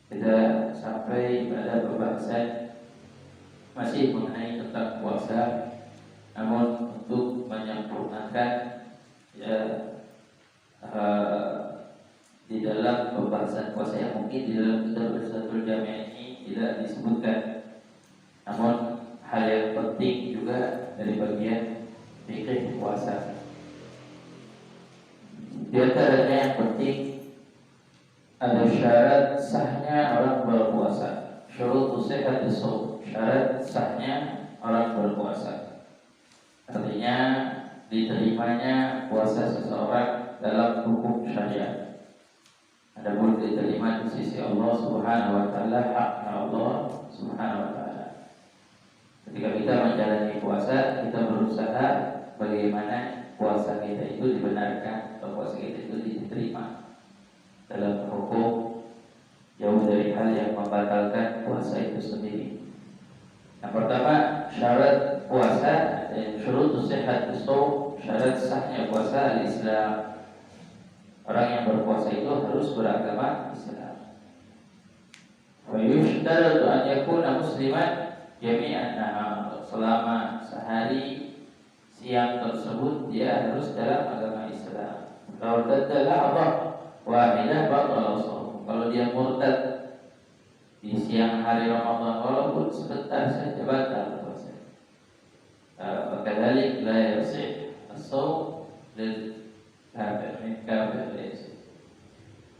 Kita sampai pada pembahasan masih mengenai tentang puasa, namun untuk menyempurnakan ya, di dalam pembahasan puasa yang mungkin di dalam kitab Risalah Jami' ini tidak disebutkan, namun hal yang penting juga dari bagian fikih puasa. Di antaranya yang penting ada syarat sahnya orang berpuasa. Syurutu sihhatis shaum, syarat sahnya orang berpuasa. Artinya diterimanya puasa seseorang dalam hukum syariat. Adapun diterima di sisi Allah Subhanahu wa taala, haknya Allah Subhanahu wa taala. Ketika kita menjalani puasa, kita berusaha bagaimana puasa kita itu dibenarkan, atau puasa kita itu diterima dalam hukum, jauh dari hal yang membatalkan puasa itu sendiri. Yang pertama, syarat puasa, syurutus sihhatis shaum, syarat sahnya puasa al-Islam. Orang yang berpuasa itu harus beragama Islam. Wa yushtaratu an yakuna musliman jami'an nahar. Selama sehari siang tersebut dia harus dalam agama Islam. Kalau tadalla Allah wahidah batala shaum. Kalau dia murtad di siang hari Ramadan walaupun sebentar saja batal puasa. Maka dalik la yasih as-shaum lil kafir min kafir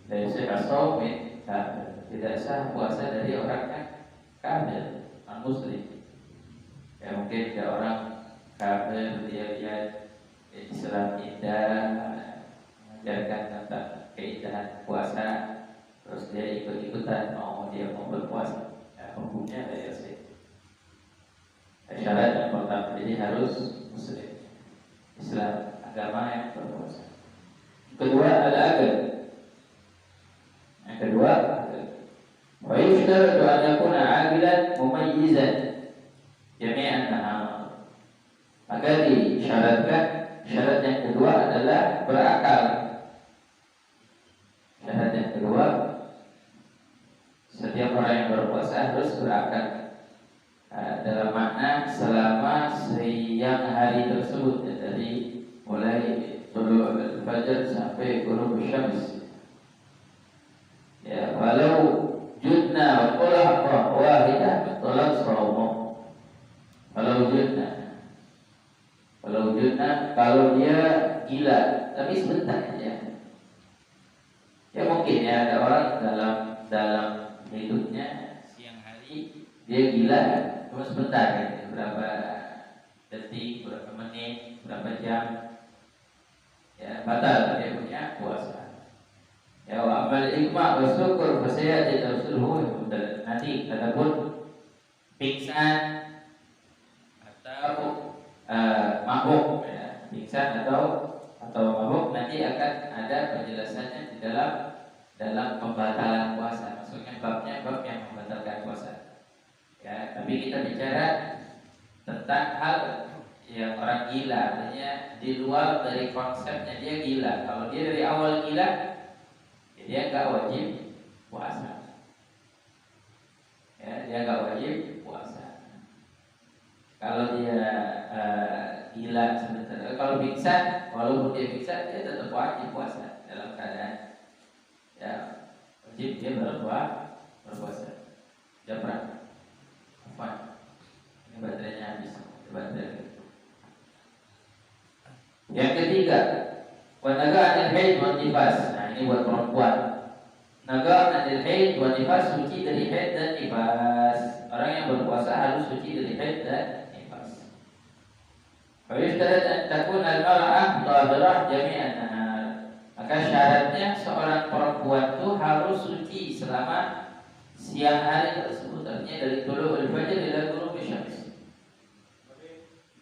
la yasih as-shaum min kafir. Tidak sah puasa dari orang yang kafir, non muslim. Ya mungkin ada orang kafir dia lihat Islam indah, mengajarkan tentang keindahan puasa, terus dia ikut-ikutan dia mau berpuasa. Ya, hukumnya ya sih. Syarat yang pertama, jadi harus muslim, Islam, agama yang berpuasa. Kedua ada agama. Yang kedua, wa yushtaratu an yakuna 'aqilan mumayyizan jami'an nahar. Maka disyaratkan, syarat yang kedua adalah berakal. Syarat yang kedua, setiap orang yang berpuasa harus berakal. Dalam makna selama siang hari tersebut, ya, dari mulai tulu'ul fajar sampai ghurub syams. Ya, walau judna wa qulaq wahidah tolak shaumuh. Walau judna, kalau dia gila, tapi sebentar aja. Ya mungkin ya ada orang dalam hidupnya siang hari dia gila, cuma sebentar ya, berapa detik, berapa menit, berapa jam, ya batal dia punya puasa. Ya wa amal ikma wa syukur fasayati tafsiruhu. Nanti adapun pingsan atau mabuk, ya, pingsan atau mabuk nanti akan ada penjelasannya di dalam pembatalan puasa. Maksudnya babnya bab yang membatalkan puasa. Ya, tapi kita bicara tentang hal yang orang gila, artinya di luar dari konsepnya dia gila. Kalau dia dari awal gila, ya dia nggak wajib puasa. Ya, dia nggak wajib puasa. Kalau dia gila sebentar, kalau pingsan, walaupun dia pingsan, dia tetap wajib puasa dalam keadaan ya wajib dia berpuasa. Jangan apa? Ini baterainya habis. Baterai. Yang ketiga, wanaga anil haid wa nifas. Nah ini buat perempuan. Naga anil haid wa nifas, suci dari haid dan nifas. Orang yang berpuasa harus suci dari haid dan nifas. Wa yushtarat an takuna al-mar'ah tahirah jami'an nahar. Maka syaratnya seorang perempuan itu harus suci selama siang hari tersebut, artinya dari tulu'ul fajar ila ghurubi syams.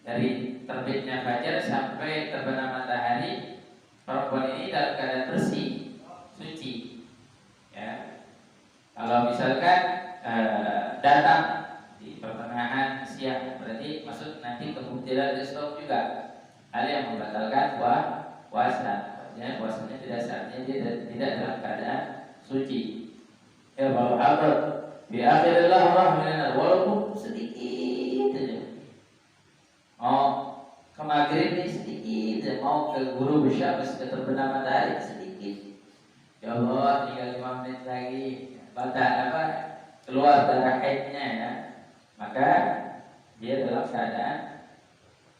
Dari terbitnya fajar sampai terbenam matahari, perempuan ini dalam keadaan bersih, suci. Ya. Kalau misalkan datang di pertengahan siang, berarti maksud nanti kemungkinan stop juga, hal yang membatalkan puasa. Puasanya tidak saatnya dia tidak dalam keadaan suci. Ya bahwa abad di akhir Allah minan walaupun sedikit aja. Oh, ke maghrib ini sedikit aja. Mau ke guru bersyabas ke terbenam matahari sedikit. Ya Allah, tinggal 5 menit lagi. Batal apa? Keluar darah haidnya ya. Maka dia dalam keadaan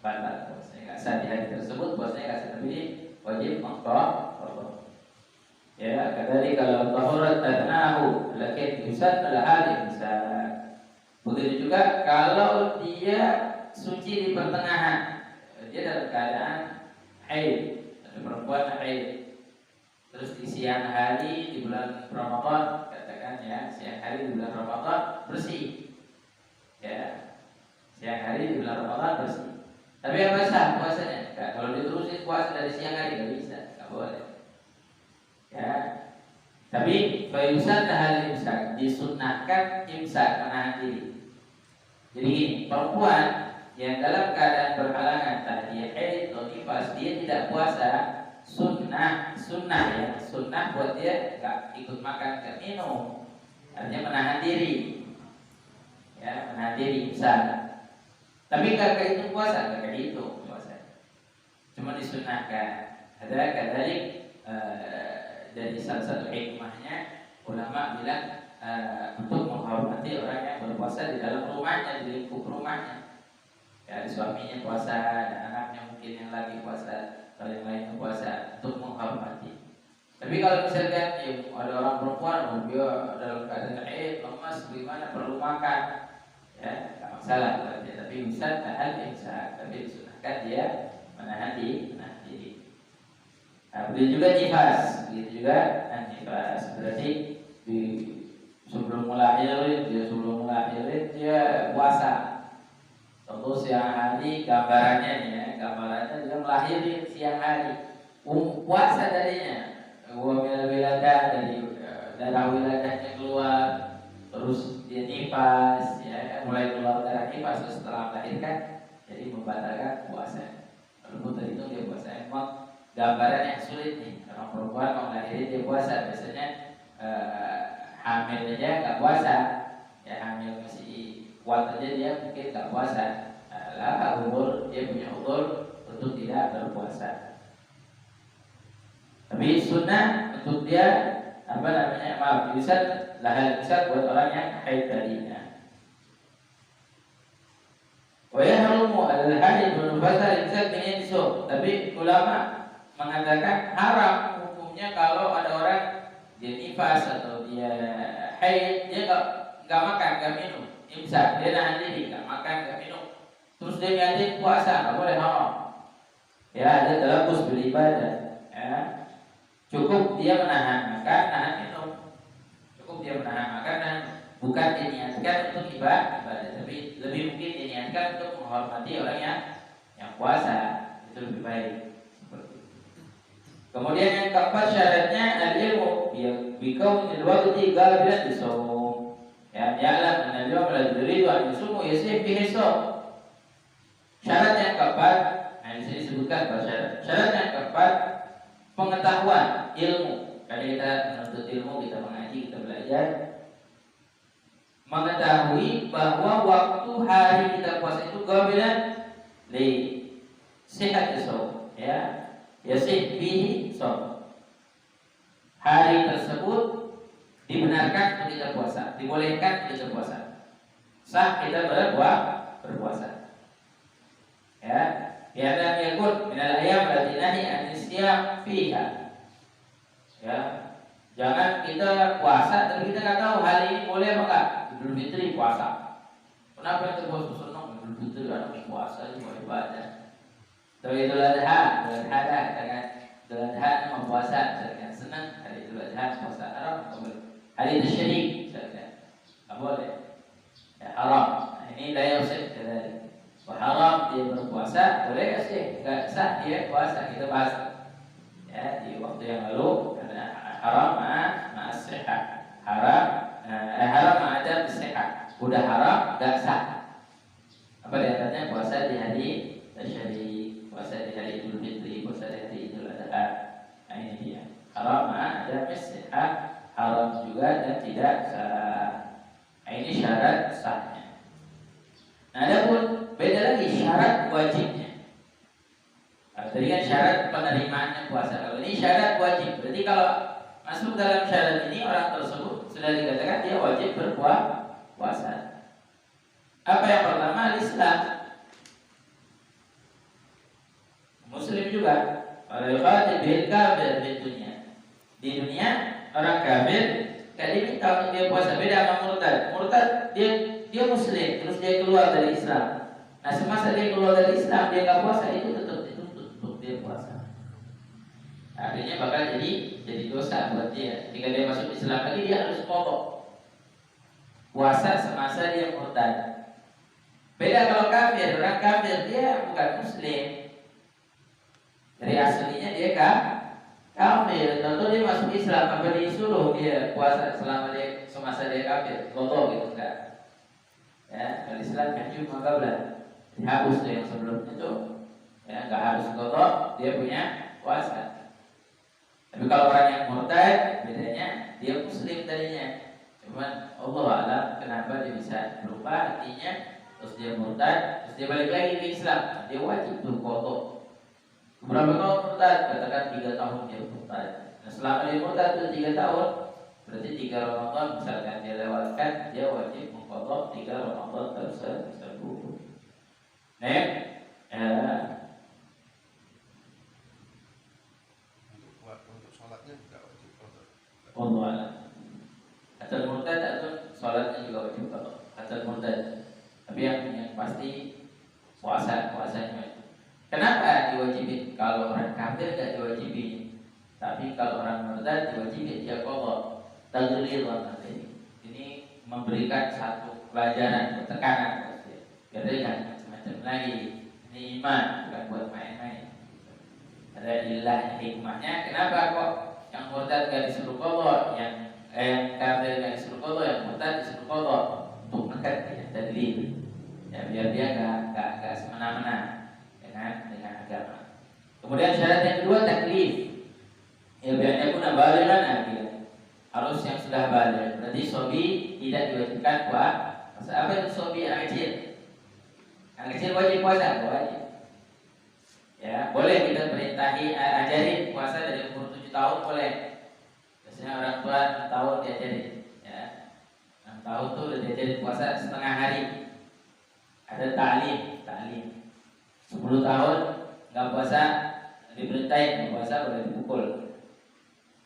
batal. Puasanya nggak sah di hari tersebut. Puasanya nggak sah, tapi wajib mengqadha. Ya, kadari kalau tahurat tadnahu lakin yusad al bisa. Begitu juga kalau dia suci di pertengahan, dia dalam keadaan haid, ada perempuan haid. Terus di siang hari di bulan Ramadan, katakan ya, siang hari di bulan Ramadan bersih. Ya, siang hari di bulan Ramadan bersih. Tapi apa sah puasanya? Kalau diterusin puasa dari siang hari nggak bisa, nggak boleh. Ya, tapi fayusan hal imsak, disunnahkan imsak, menahan diri. Jadi gini, perempuan yang dalam keadaan berhalangan tadi haid atau nifas, dia tidak puasa, sunnah ya, sunnah buat dia nggak ikut makan, nggak minum, artinya menahan diri. Ya, menahan diri imsak. Tapi kakak itu puasa, kakak itu puasa, cuma disunnahkan. Ada kadalik dari salah satu hikmahnya ulama bilang untuk menghormati orang yang berpuasa di dalam rumahnya, di lingkup rumahnya. Ya, suaminya puasa, ada anaknya mungkin yang lagi puasa, atau yang lainnya puasa, untuk menghormati. Tapi kalau misalkan ya, ada orang perempuan, dia dalam keadaan haid, lemas, bagaimana perlu makan, ya nggak masalah berarti. Tapi bisa tahan bisa, tapi disunahkan dia menahan diri. Nah, begitu juga nifas, begitu juga nifas. Berarti sebelum melahirin dia puasa. Tentu siang hari gambarannya dia melahirin siang hari. Puasa darinya. Wiladah dari darah wiladahnya keluar, terus dia nifas, ya mulai keluar darah nifas setelah melahirkan, jadi membatalkan puasa. Walaupun tadi itu dia puasa emang. Gambaran yang sulit nih, orang perempuan mau ngelahirin dia puasa, biasanya hamil aja nggak puasa, ya hamil masih kuat aja dia mungkin nggak puasa. Lah dia punya udzur untuk tidak berpuasa. Tapi sunnah untuk dia bisa buat orang yang haid tadinya. Wa yahrumu al-haid wal nufasa imsak min nisab. Tapi ulama mengatakan haram hukumnya kalau ada orang dia nifas atau dia haid, dia nggak makan, nggak minum, imsak, dia nahan diri, nggak makan, nggak minum, terus dia niatin puasa, nggak boleh, haram. Ya, dia terlebus beribadah. Ya, cukup dia menahan makan, nahan minum, cukup dia menahan makan, nahan, bukan diniatkan untuk ibadah, tapi lebih mungkin diniatkan untuk menghormati orang yang puasa, itu lebih baik. Kemudian yang keempat syaratnya al-ilmu bikaunil waqti ghabiran bisawm. Ya, ya'lam anna al-yawma alladhi yuridu an yusumu yasih bihi sawm. Syarat yang keempat, di sini disebutkan bahwa syarat yang keempat pengetahuan, ilmu. Karena kita menuntut ilmu, kita mengaji, kita belajar, mengetahui bahwa waktu hari kita puasa itu ghabiran li sihat bisawm, ya. Yasih bihi shaum. Hari tersebut dibenarkan untuk kita puasa, dibolehkan untuk kita puasa. Sah kita berpuasa. Ya, biarlah yakun minal ayyam allati nahi an-nisyam fiha. Ya, jangan kita puasa tapi kita nggak tahu hari ini boleh apa enggak. Idul Fitri puasa. Kenapa kita senang Idul Fitri ada puasa ini mau ibadah. Tapi Idul Adha mempuasa, misalkan senang hari Idul Adha puasa, haram hari tasyrik, misalkan nggak boleh, ya haram. Nah, ini la yusib dari haram dia berpuasa, boleh nggak sih? Nggak sah dia puasa, kita bahas ya di waktu yang lalu. Karena haram ma'as sehat, haram ada sehat, udah haram nggak sah. Apa diantaranya puasa di hari tasyrik, puasa di hari Idul Fitri, puasa di hari Idul Adha. Nah ini dia. Haram ada sehat, haram juga dan tidak sah. Nah, ini syarat sahnya. Nah, adapun beda lagi syarat wajibnya. Nah, tadi kan syarat penerimaannya puasa. Kalau ini syarat wajib. Berarti kalau masuk dalam syarat ini orang tersebut sudah dikatakan dia wajib berpuasa. Apa yang pertama? Islam. Muslim juga. Kalau yuqatil kafir di dunia. Di dunia orang kafir gak diminta untuk dia puasa. Beda sama murtad. Murtad dia muslim terus dia keluar dari Islam. Nah, semasa dia keluar dari Islam dia gak puasa, itu tetap dituntut untuk dia puasa. Artinya bakal jadi dosa buat dia. Jika dia masuk Islam lagi dia harus qadha puasa semasa dia murtad. Beda kalau kafir. Orang kafir dia bukan muslim. Dari aslinya dia kafir. Tentu dia masuk Islam, apa disuruh dia puasa selama dia semasa dia kafir? Qadha gitu enggak? Ya, kalau Islam kan cuma qabla. Dihapus tuh yang sebelumnya tuh. Ya, enggak harus qadha, dia punya puasa. Tapi kalau orang yang murtad, bedanya dia muslim tadinya. Cuman Allah alam kenapa dia bisa berubah hatinya, terus dia murtad, terus dia balik lagi ke Islam. Dia wajib tuh qadha. Berapa tahun murtad? Katakan 3 tahun dia murtad. Nah, selama dia murtad itu 3 tahun, berarti 3 Ramadan misalkan dia lewatkan, dia wajib mengqadha 3 Ramadan tersebut. Nah, untuk sholatnya juga wajib qadha. Allah alam. Hatal murtad atau sholatnya juga wajib qadha. Hatal murtad. Tapi yang pasti puasanya. Kenapa diwajibin? Kalau orang kafir tidak diwajibin, tapi kalau orang murtad diwajibin dia qadha. Taghliran nanti. Ini memberikan satu pelajaran, tekanan biar dia kan macam lagi. Ini iman bukan buat main-main. Ada ilah hikmahnya. Kenapa kok yang murtad tidak disuruh qadha, yang kafir tidak disuruh qadha, yang murtad disuruh qadha? Untuk menekan dia tadlil. Ya biar dia enggak semena-mena dengan agama. Kemudian syarat yang kedua taklif. Ya biarnya pun balighan akil. Harus yang sudah baligh. Berarti sobi tidak diwajibkan puasa. Apa itu sobi? Anak kecil. Anak kecil wajib puasa, wajib. Ya, boleh kita perintahi ajarin puasa dari umur 7 tahun boleh. Biasanya orang tua 6 tahun diajarin. Ya. 6 tahun tuh udah diajarin puasa setengah hari. Ada ta'lim. 10 tahun nggak puasa diperintahin, nggak puasa boleh dipukul.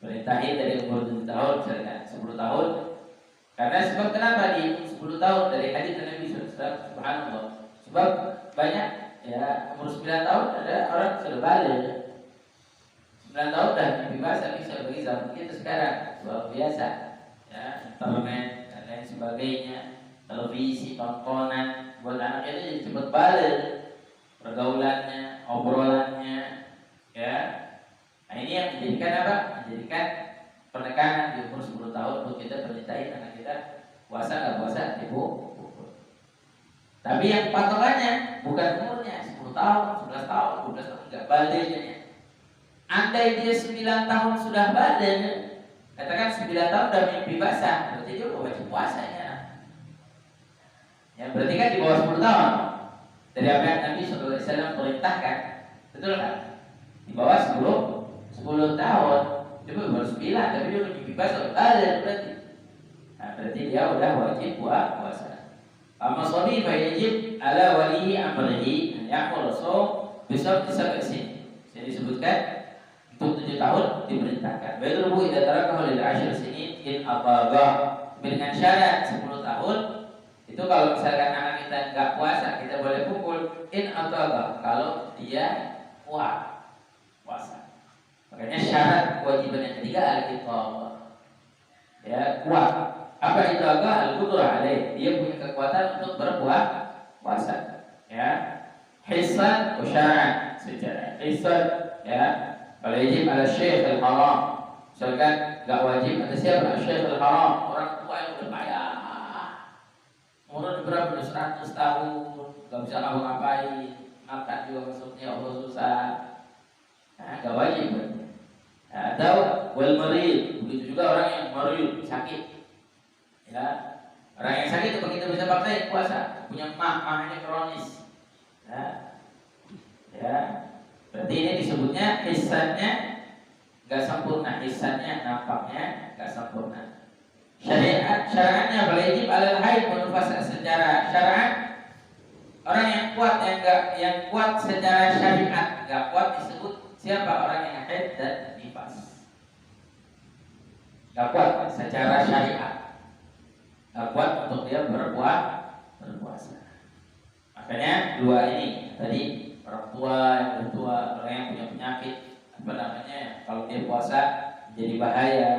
Perintahin dari umur 7 tahun misalkan 10 tahun. Karena sebab kenapa di 10 tahun dari hadits Nabi SAW, subhanallah. Sebab banyak ya umur 9 tahun ada orang sudah balik. 9 tahun dah mimpi basah bisa bagi zaman kita sekarang luar biasa. Ya, internet dan lain sebagainya, televisi, tontonan buat anak itu jadi cepat balik. Pergaulannya, obrolannya, ya. Nah ini yang menjadikan apa? Menjadikan penekanan di umur 10 tahun untuk kita perintahin anak kita puasa nggak puasa ibu. Tapi yang patokannya bukan umurnya 10 tahun, 11 tahun, 12 tahun nggak baliknya. Andai dia 9 tahun sudah balik, katakan 9 tahun udah mimpi basah, berarti dia udah wajib puasanya. Ya berarti kan di bawah 10 tahun. Dari apa yang Nabi SAW perintahkan, betul kan? Di bawah 10 tahun, coba baru 9, tapi dia mimpi basah, berarti. Nah, berarti dia udah wajib puasa. Amma shabi fa yajib ala walihi amrihi an ya'mul shaum besar disab'in. Saya disebutkan untuk 7 tahun diperintahkan. Wa yadrubu idza tarakahu lil 10 sinin in aqaba. Dengan syarat 10 tahun itu kalau misalkan anak kita enggak puasa kita boleh pukul in aqaba kalau dia puasa. Makanya syarat kewajiban yang ketiga al-iqamah. Ya, kuat. Apa itu agak al-qudrah alaih? Dia punya kekuatan untuk berpuasa. Ya. Hisan wa syar'an secara hisan ya. Kalau wajib ala syekh al-haram. Misalkan enggak wajib ada siapa? Syekh al-haram, orang tua yang berbayar. Umur berapa? 100 tahun, enggak bisa ngapa-ngapain. Makan juga maksudnya Allah susah. Nah, enggak wajib. Atau wal marid, begitu juga orang yang marid, sakit. Ya, orang yang sakit itu begitu bisa paksain puasa, punya mahnya kronis. Ya, berarti ini disebutnya hisannya nggak sempurna, hisannya nampaknya nggak sempurna. Syariatnya wajib alal haid menufas secara syariat. Orang yang kuat yang kuat secara syariat, nggak kuat disebut siapa orang yang haid dan nifas. Nggak kuat secara syariat, nggak kuat untuk dia berpuasa. Makanya dua ini tadi, orang tua yang bertua, orang yang punya penyakit apa namanya, kalau dia puasa jadi bahaya.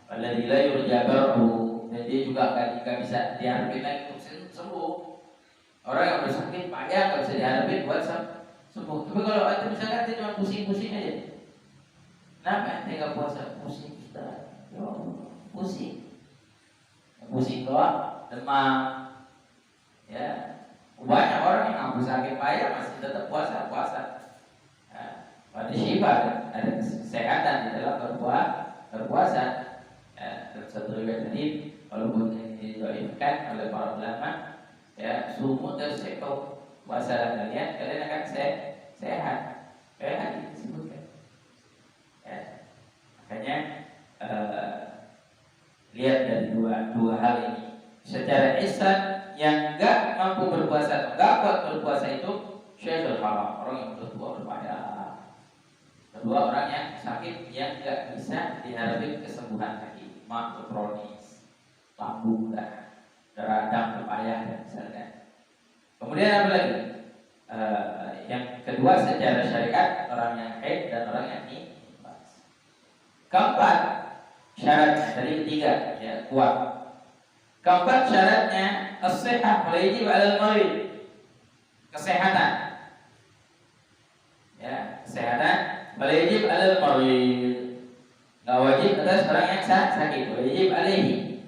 Alladzi la yurjabahu, dan dia juga nggak bisa diharapin lagi untuk sembuh. Orang yang udah sakit payah nggak bisa diharapin buat sembuh. Tapi kalau itu misalkan dia cuma pusing-pusing aja, kenapa ente nggak puasa? Pusing kita, pusing doang, demam, ya. Banyak orang yang nggak sakit payah masih tetap puasa. Pada syifa ada kesehatan di dalam berpuasa. Satu riwayat tadi, walaupun ini didoakan oleh para ulama, ya sumu tersekau puasa kalian akan sehat. Kayak disebutkan. Ya. Makanya lihat dari dua hal ini. Secara ihsan yang enggak mampu berpuasa, enggak kuat berpuasa itu syekhul haram, orang yang bertua berpayah. Kedua, orang yang sakit yang enggak bisa diharapkan kesembuhan lagi. Mak kronis, lambung radang berpayah dan misalkan. Kemudian apa lagi? Yang kedua secara syariat, orang yang haid dan orang yang nifas. Keempat syarat dari ketiga, ya kuat. Keempat syaratnya as-sihah wajib 'alal marid. Kesehatan. Ya, kesehatan wajib 'alal marid. Enggak wajib atas orang yang sakit, wajib alaihi.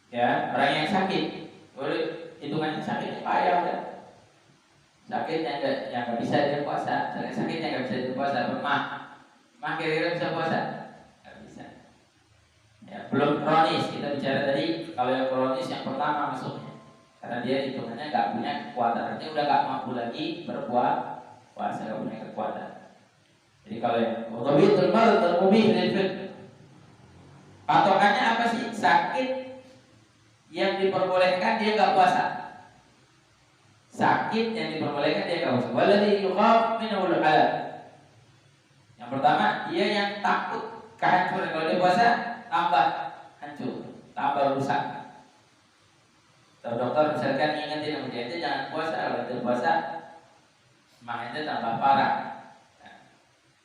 Ya, orang yang sakit, boleh hitungannya sakitnya payah kan? Sakitnya yang nggak bisa dia puasa, sakitnya nggak bisa dia puasa, mah kira-kira bisa puasa? Nggak bisa. Ya, belum kronis, kita bicara tadi kalau yang kronis yang pertama masuknya, karena dia hitungannya nggak punya kekuatan, artinya udah nggak mampu lagi berpuasa, nggak punya kekuatan. Jadi kalau yang dhabitul marad al-mubih lil fiqh, patokannya apa sih? Sakit yang diperbolehkan dia nggak puasa. Sakit yang diperbolehkan dia nggak puasa. Waladhi yukhaf minhu al-halal. Yang pertama, dia yang takut kehancuran. Kalau dia puasa tambah hancur, tambah rusak. Kalau dokter misalkan ingetin sama dia, jangan puasa. Kalau dia puasa, makanya tambah parah.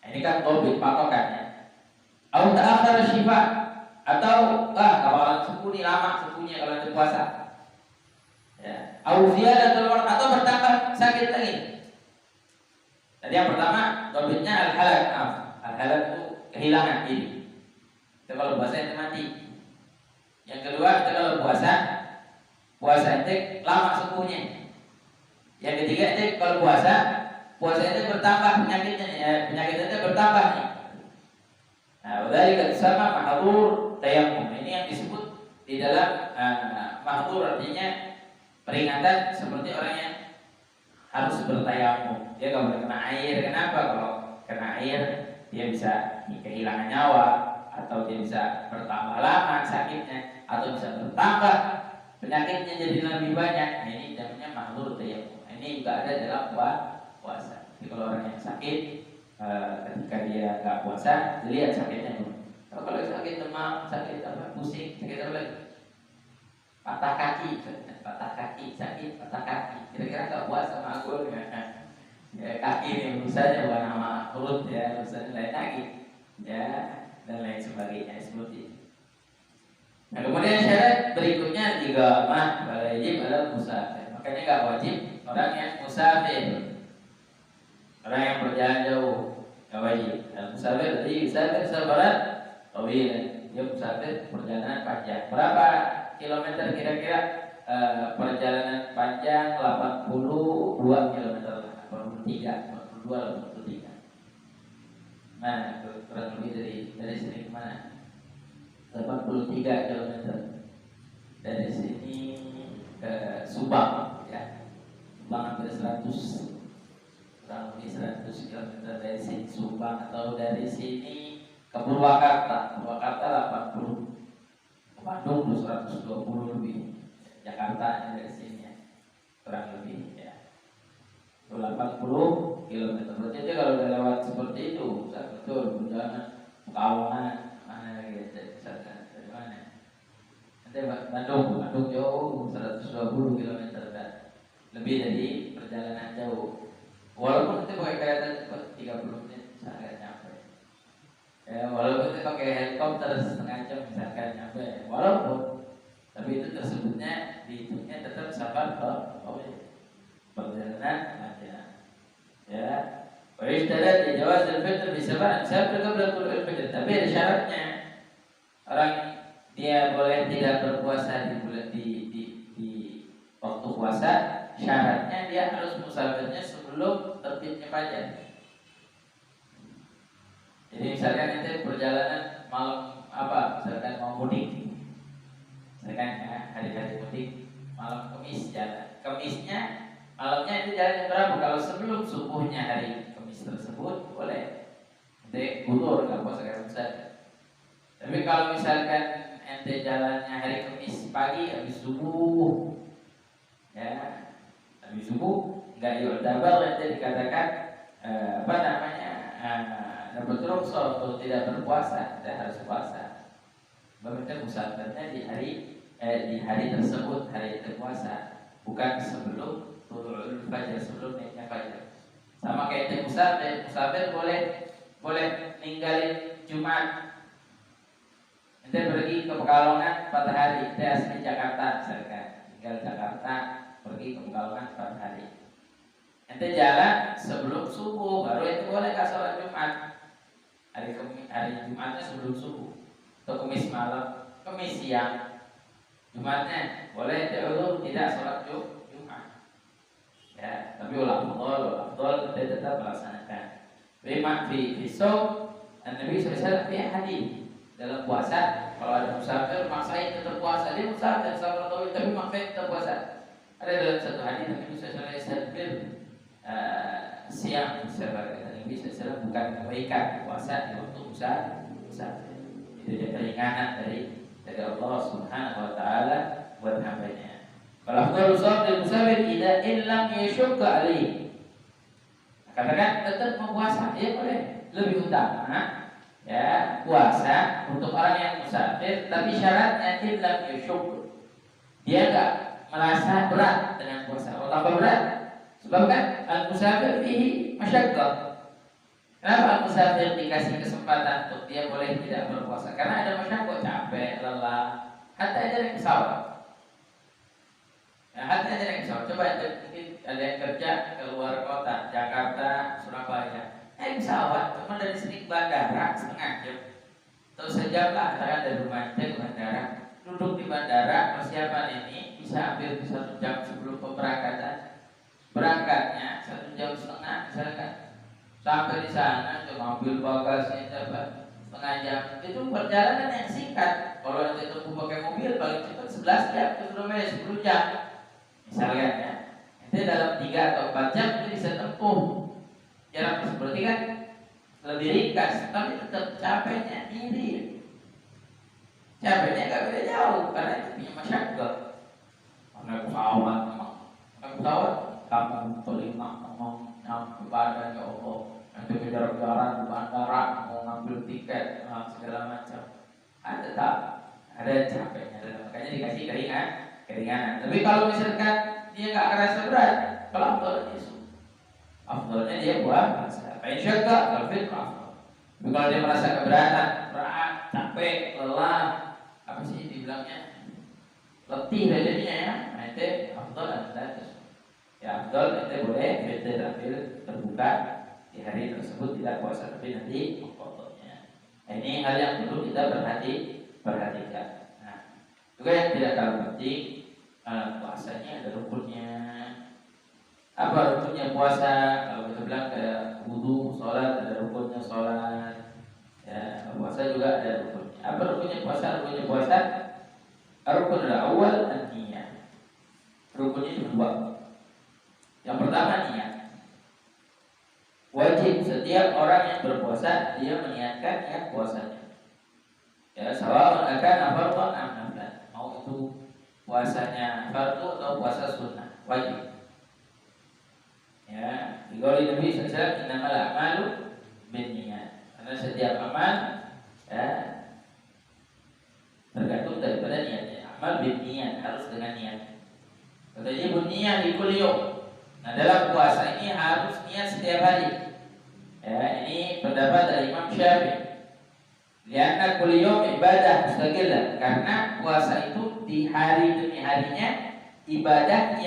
Nah, ini kan tobit patokannya. Au ta'akhir syifa, atau kawalan sembunyi lama sembunyi kalau dia puasa. Ya, au ziyadatul marad, atau bertambah sakit lagi. Tadi yang pertama tobitnya al-halak, al-halak itu kehilangan diri. Itu kalau puasa itu mati. Yang kedua itu kalau puasa itu lama sembunyi. Yang ketiga itu kalau puasa itu bertambah penyakit itu bertambah nih. Nah, udah sama mahdzur tayammum. Ini yang disebut di dalam mahdzur, artinya peringatan seperti orang yang harus bertayamum. Dia nggak boleh kena air. Kenapa? Kalau kena air dia bisa kehilangan nyawa, atau dia bisa bertambah lama sakitnya, atau bisa bertambah penyakitnya jadi lebih banyak. Nah, ini namanya mahdzur tayammum. Ini juga ada dalam puasa. Jadi kalau orang yang sakit, ketika dia nggak puasa, dilihat sakitnya dulu. Kalau sakit demam, sakit apa, pusing, sakit apa lagi? Patah kaki, sakit patah kaki. Kira-kira nggak puasa sama aku ya, kaki ini urusannya bukan sama perut ya, urusannya lain lagi ya, dan lain sebagainya seperti itu. Nah, kemudian syarat berikutnya juga wajib adalah musafir. Makanya nggak wajib orang yang musafir, orang yang berjalan jauh nggak wajib. Nah, musafir tadi musafir sabaran tawil, dia musafir perjalanan panjang. Berapa kilometer kira-kira? perjalanan panjang 82 km lah, 83, 82, 83. Nah, kurang lebih dari sini kemana? 83 km dari sini ke Subang, ya. Subang hampir 100, kurang lebih 100 km dari sini Subang, atau dari sini ke Purwakarta. Purwakarta 80, ke Bandung 120 lebih. Jakarta dari sini, ya. Kurang lebih, ya. 80 km. Berarti itu kalau udah lewat seperti itu, betul perjalanan Pekalongan mana gitu, misalkan dari mana? Nanti Bandung jauh 120 km kan, lebih dari perjalanan jauh. Walaupun nanti pakai kereta cepat 30 menit misalkan nyampe. Ya, walaupun nanti pakai helikopter setengah jam misalkan nyampe, walaupun, tapi itu tersebutnya dihitungnya tetap sabar perjalanan panjang. Ya, Wajib di jawaz al-fitr bisabab qabla tulu'il fitr. Tapi ada syaratnya. Orang dia boleh tidak berpuasa di waktu puasa. Syaratnya dia harus musafirnya sebelum terbitnya fajar. Jadi misalkan nanti perjalanan malam misalkan mau mudik, misalkan ya, hari-hari mudik malam Kamis jalan. Kamisnya malamnya itu jalan berapa? Kalau sebelum subuhnya hari Kamis tersebut boleh. Ente gugur nggak puasa puasa. Tapi kalau misalkan ente jalannya hari Kamis pagi habis subuh, ya habis subuh nggak yu'tabar, ente dikatakan dapat rukhsah untuk tidak berpuasa, tidak harus puasa. Berarti musafirnya di hari tersebut, hari berpuasa, bukan sebelum tulu'ul fajar, sebelum naiknya fajar. Sama kayak musafir boleh ninggalin Jumat. Ente pergi ke Pekalongan 4 hari, ente asli Jakarta misalkan, tinggal Jakarta, pergi ke Pekalongan 4 hari. Ente jalan sebelum subuh, baru ente boleh ke sholat Jumat. Hari Jumatnya sebelum subuh, atau Kamis malam, Kamis siang, Jumatnya boleh ente tidak sholat Jumat. Ya, tapi afdal kita tetap melaksanakan. Bima fi shaum, Nabi SAW fi hadis dalam puasa, kalau ada musafir maksain tetap puasa, dia musafir sabar tauhid tapi maksain tetap puasa. Ada dalam satu hadis Nabi SAW siang Nabi SAW bukan kebaikan puasa di waktu musafir. Itu dia keringanan dari Allah Subhanahu wa taala buat hambanya. Kalau afdalus shaum lil musafir idza illam yashqa alaihi. Katakan tetap mempuasa, ya boleh. Lebih utama ya puasa untuk orang yang musafir, tapi syaratnya illam yashqa. Dia enggak merasa berat dengan puasa. Kalau tambah berat, sebab kan al-musafir fihi masyaqqah. Kenapa al-musafir dikasih kesempatan untuk dia boleh tidak berpuasa? Karena ada masyaqqah, capek, lelah, hatta ada yang pesawat. Nah, hatta ada yang pesawat. Coba mungkin ada yang kerja ke luar kota, Jakarta, Surabaya. Pesawat cuma dari sini ke bandara setengah jam atau sejam lah, katakan dari rumah ke bandara. Duduk di bandara, persiapan ini bisa hampir 1 jam sebelum pemberangkatan. Berangkatnya 1 jam setengah misalkan. Sampai di sana cuma ambil bagasi setengah jam. Itu perjalanan yang singkat. Kalau nanti tempuh pakai mobil paling cepat 11 jam, itu namanya 10 jam. Misalkan ya, nanti dalam 3 atau 4 jam itu bisa tempuh jarak seperti kan lebih ringkas, tapi tetap capeknya mirip. Capeknya nggak beda jauh karena itu punya masyaqqah. Naik pesawat memang, naik pesawat kamu telinga ngomong nyampe badan ya Allah, nanti kejar-kejaran di bandara mau ngambil tiket segala macam. Ada capeknya, makanya dikasih keringanan. Tapi kalau misalkan dia nggak kerasa berat, kalau afdalnya dia buat puasa. InsyaAllah kalau fit afdal. Tapi kalau dia merasa keberatan, berat, capek, lelah, apa sih dibilangnya, letih jadinya ya, nanti afdal adalah ya afdal nanti boleh fitr ambil terbuka di hari tersebut tidak puasa, tapi nanti pokoknya. Ini hal yang perlu kita perhatikan. Nah, juga yang tidak kalah penting Puasanya ada rukunnya. Apa rukunnya puasa? Kalau kita bilang kayak wudu, sholat ada rukunnya sholat. Ya, puasa juga ada rukunnya. Apa rukunnya puasa? Rukunnya puasa, rukun awal an-niyah. Rukunnya itu dua. Yang pertama niat. Wajib setiap orang yang berpuasa dia meniatkan niat puasanya. Ya, sawaun akan fardhu am naflan. Mau itu puasanya fardu atau puasa sunnah, wajib. Ya, dikali Nabi SAW, innamal a'malu binniyat. Karena setiap amal ya tergantung daripada niatnya. Amal binniyat, harus dengan niat. Katanya buniyah di kuliyum. Nah, dalam puasa ini harus niat setiap hari. Ya, ini pendapat dari Imam Syafi'i. Lianna kuliyum ibadah mustaqillah. Karena puasa itu di hari demi harinya ibadah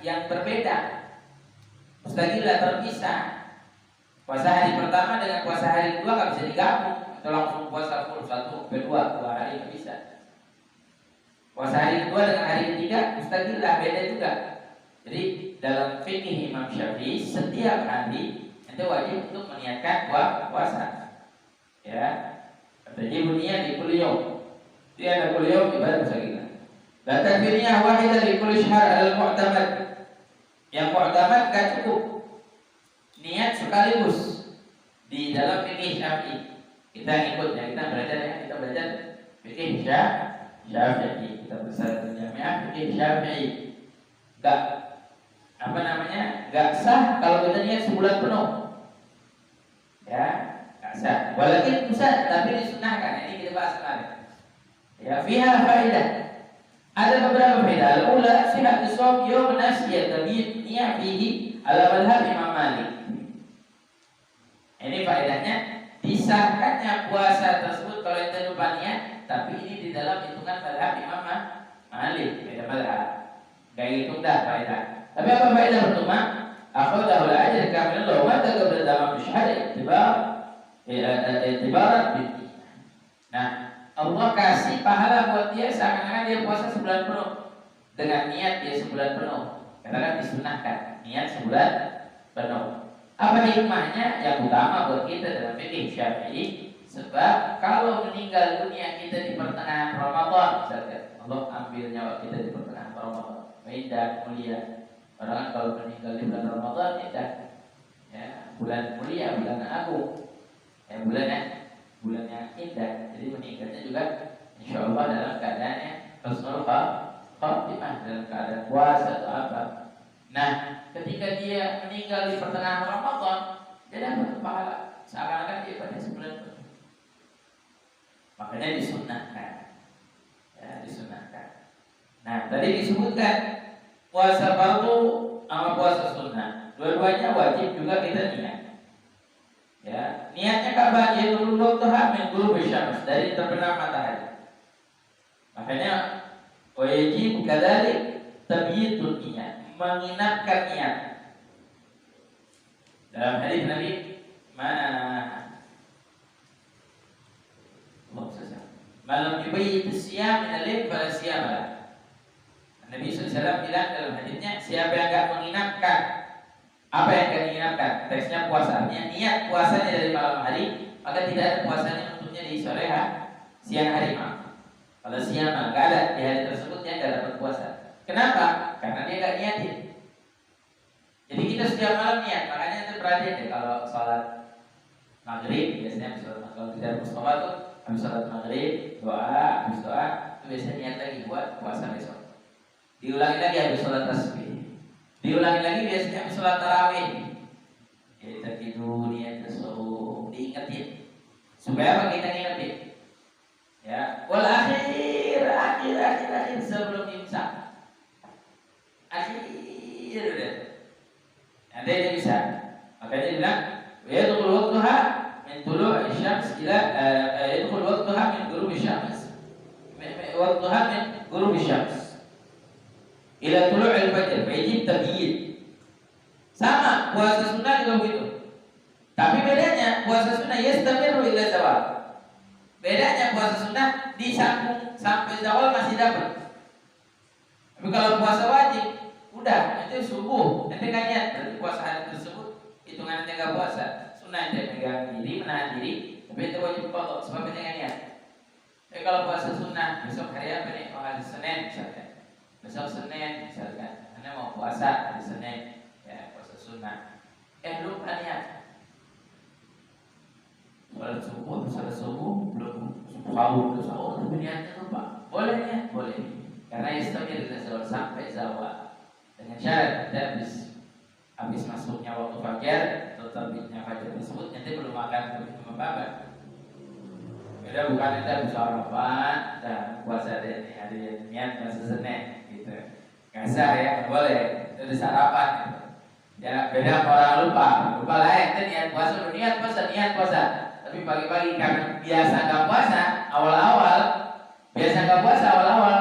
yang berbeda. Mustaqillah, terpisah. Puasa hari pertama dengan puasa hari kedua nggak bisa digabung atau langsung puasa full 1 ke 2 hari nggak bisa. Puasa hari kedua dengan hari ketiga mustaqillah, beda juga. Jadi dalam fikih Imam Syafi'i setiap hari itu wajib untuk meniatkan puasa. Ya, katanya bunyinya di kuliyum. Dia ada kuliyum ibadah mustaqillah. La takfiriyah wahidah li kulli syahr al-mu'tamad. Yang mu'tamad gak cukup niat sekaligus di dalam fikih Syafi'i. Kita ikut ya, kita belajar fikih Syafi'i. Kita besar jamiah fikih Syafi'i. Gak sah kalau kita niat sebulan penuh. Ya, gak sah. Walakin bisa, tapi disunahkan. Ini kita bahas kemarin. Ya, fiha faidah. Ada beberapa faedah. Al-ula sihat shaum yawm nasiyah tabiyyun niyyah fihi ala madhhab Imam Malik. Ini faedahnya disahkannya puasa tersebut kalau kita lupa niat, tapi ini di dalam hitungan madhab Imam Malik. Beda madhab. Kayak gitu dah faedah. Tapi apa faedah pertama? Akhadahu al-ajr kamilan law mata qabla tamam syahr itibaran binti. Nah, Allah kasih pahala buat dia seakan-akan dia puasa sebulan penuh dengan niat dia sebulan penuh. Karena disunahkan niat sebulan penuh. Apa hikmahnya? Yang utama buat kita dalam fikih Syafi'i, sebab kalau meninggal dunia kita di pertengahan Ramadan, misalkan Allah ambil nyawa kita di pertengahan Ramadan, indah mulia. Orang kalau meninggal di bulan Ramadan indah, ya, bulan mulia, bulan agung, ya, bulan yang indah. Jadi meninggalnya juga insya Allah dalam keadaannya husnul khatimah, dalam keadaan puasa atau apa. Nah, ketika dia meninggal di pertengahan Ramadan, dia dapat pahala seakan-akan dia pada sebulan penuh. Makanya disunahkan. Ya, disunahkan. Nah, tadi disebutkan puasa fardu sama puasa sunnah. Dua-duanya wajib juga kita niat. Ya, niatnya kapan? Yaitu waktuha min ghurubi syams, dari terbenam matahari. Makanya wajib kadzalik tabyitun niat, menginapkan niat. Dalam hadis Nabi, malam yubayyit siyam min al-lail fala siyam lah. Nabi SAW bilang dalam hadisnya, siapa yang enggak menginapkan apa yang akan diinapkan, teksnya puasanya, niat puasanya dari malam hari, maka tidak ada puasanya untuknya di sore siang hari. Kalau siang enggak ada di hari tersebut dia enggak dapat puasa. Kenapa? Karena dia enggak niatin. Jadi kita setiap malam niat. Makanya itu perhatian deh, kalau sholat maghrib biasanya kalau tidak Mustafa tuh habis sholat maghrib habis doa itu biasanya niat lagi buat puasa besok. Diulangi lagi habis sholat tasbih. Diulangi lagi biasanya habis sholat tarawih. Kita tidur niat tersebut diingetin supaya apa kita ngingetin. Ya, wal akhir sebelum imsak. Akhir udah. Nanti dia bisa. Makanya dia bilang, yadkhul waqtuha min tulu'i syams ila yadkhul waqtuha min ghurubi syams. Waqtuha min ghurubi syams ila tulu'il fajr, wajib tabyid. Sama puasa sunnah juga begitu. Tapi bedanya puasa sunnah yastamiru ila zawal. Bedanya puasa sunnah disambung sampai zawal masih dapat. Tapi kalau puasa wajib, udah nanti subuh, nanti kan niat berarti puasa hari tersebut hitungan nanti nggak puasa. Sunnah nanti megang diri, menahan diri, tapi itu wajib qadha sebab nanti kan niat. Tapi kalau puasa sunnah besok hari apa nih? Oh hari Senin misalkan. Besok Senin misalkan, Anda mau puasa hari Senin, ya puasa sunnah. Lupa niat. Sholat subuh belum sahur, tapi niatnya lupa. Boleh niat, boleh. Karena istamir kita selalu sampai zawal. Dengan syarat kita habis masuknya waktu fajar atau terbitnya fajar tersebut nanti belum makan belum apa. Beda bukan kita bisa Arafah dan puasa hari niat puasa Senin gitu. Kasar ya, boleh. Itu sarapan gitu. Ya beda orang lupa lah itu niat puasa, niat puasa. Tapi pagi-pagi karena biasa nggak puasa awal-awal,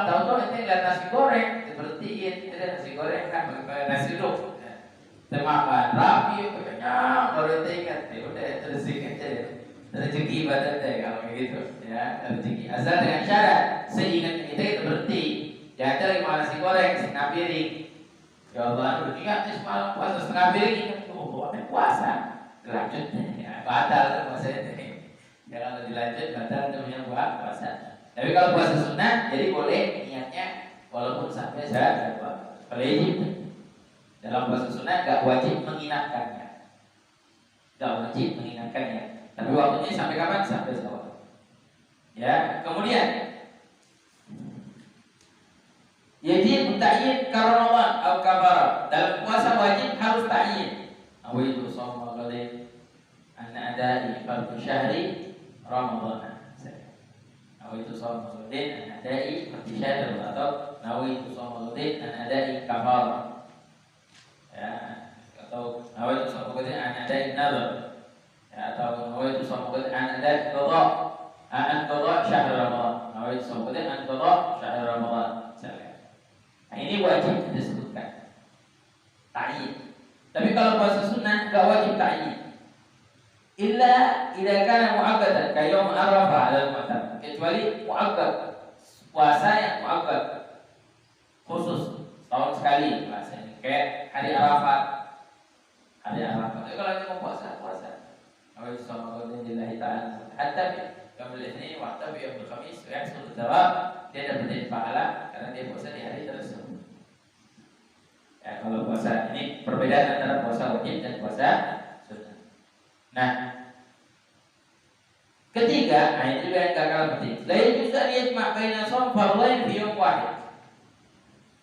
tahu-tahu nanti lihat nasi goreng, diberhentiin, itu nasi goreng kan pakai nasi uduk, makan rapi, kenyang, baru ingat, ya udah itu rezeki badan deh kalau begitu, ya rezeki. Asal dengan syarat seingat kita berhenti, jangan lagi makan nasi goreng setengah piring. Ya Allah, ingat nih semalam puasa setengah piring, ingat puasa, lanjut ya batal puasa ini. Ya kalau dilanjut batal namanya puasa. Tapi kalau puasa sunnah, jadi boleh niatnya walaupun sampai saya wajib. Dalam puasa sunnah nggak wajib menginapkannya, Tapi waktunya sampai kapan? Sampai zawal. Ya, kemudian yajib ta'yin ka Ramadan atau kafara. Dalam puasa wajib harus ta'yin. Awaitu shawma ghadin an ada'i fardhu syahri Ramadan. Nawaitu shawma ghadin an ada'i fardhu syahri atau nawaitu shawma ghadin an ada'i kafara. Ya, atau nawaitu shawma ghadin an ada'i nadhr. Ya, atau nawaitu shawma ghadin an ada'i qadha. An qadha syahr Ramadan. Nawaitu shawma ghadin an qadha syahr Ramadan. Nah, ini wajib disebutkan ta'yin. Tapi kalau puasa sunnah enggak wajib ta'yin. Illa idza kana mu'aqqatan ka yaum Arafah al mu'tab. Kecuali mu'aqqat, puasa yang mu'aqqat khusus tahun sekali puasanya. Kayak hari Arafah. Tapi kalau dia mau puasa. Awal sama qadin lillahi ta'ala. Hatta yaum al-itsnin wa hatta yaum al-khamis yahsul thawab. Dia dapetin pahala karena dia puasa di hari tersebut. Ya, kalau puasa ini perbedaan antara puasa wajib dan puasa sunnah. Nah, ketiga, ini juga yang gak kalah penting. La yajuzu an yajma' baina shaum fardhain fi yawm wahid.